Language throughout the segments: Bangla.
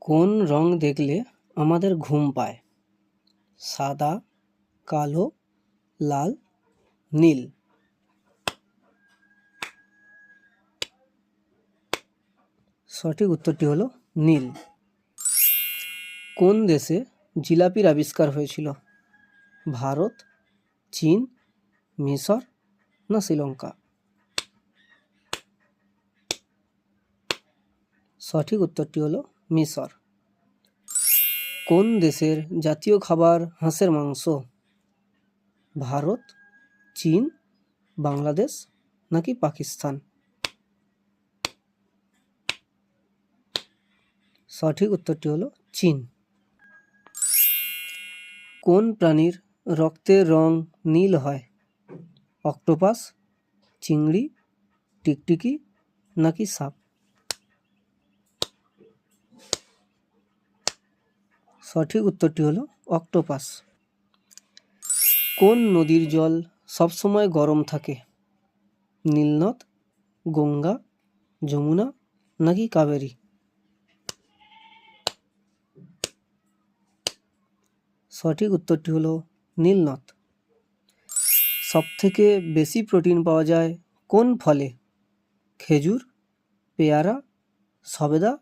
কোন রং দেখলে আমাদের ঘুম পায়? সাদা, কালো, লাল, নীল। সঠিক উত্তরটি হলো নীল। কোন দেশে জিলাপির আবিষ্কার হয়েছিল? ভারত, চীন, মিশর না শ্রীলঙ্কা? সঠিক উত্তরটি হলো মিশর। কোন দেশের জাতীয় খাবার হাঁসের মাংস? ভারত, চীন, বাংলাদেশ নাকি পাকিস্তান? সঠিক উত্তরটি হলো চীন। কোন প্রাণীর রক্তের রং নীল হয়? অক্টোপাস, চিংড়ি, টিকটিকি নাকি সাপ? সঠিক উত্তরটি হলো অক্টোপাস। কোন নদীর জল সবসময় গরম থাকে? নীলনদ, গঙ্গা, যমুনা নাকি কাবেরী? সঠিক উত্তরটি হলো নীলনদ। সবথেকে বেশি প্রোটিন পাওয়া যায় কোন ফলে? খেজুর, পেয়ারা, সবেদা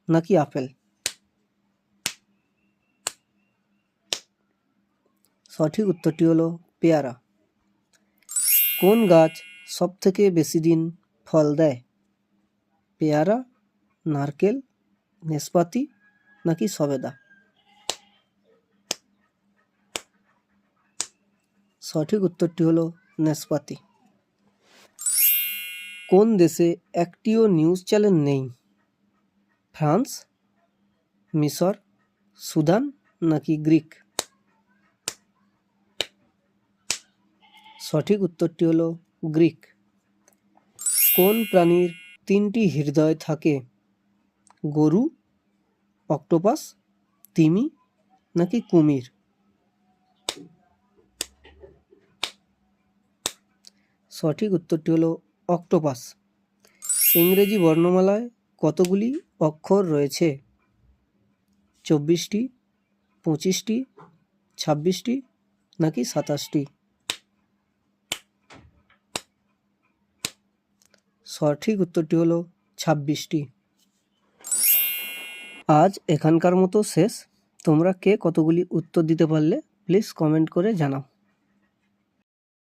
নাকি আপেল? সঠিক উত্তরটি হলো পেয়ারা। কোন গাছ সবথেকে বেশি দিন ফল দেয়? পেয়ারা, নারকেল, নেসপাতি নাকি সবেদা? সঠিক উত্তরটি হলো নেসপাতি। কোন দেশে একটিও নিউজ চ্যানেল নেই? ফ্রান্স, মিশর, সুদান নাকি গ্রিক? সঠিক উত্তরটি হলো গ্রিক। কোন প্রাণীর তিনটি হৃদয় থাকে? গরু, অক্টোপাস, তিমি নাকি কুমির? সঠিক উত্তরটি হলো অক্টোপাস। ইংরেজি বর্ণমালায় কতগুলি অক্ষর রয়েছে? 24টি, 25টি, 26টি নাকি 27টি? সঠিক উত্তরটি হলো 26টি। আজ এখানকার মতো শেষ। তোমরা কে কতগুলি উত্তর দিতে পারলে প্লিজ কমেন্ট করে জানাও।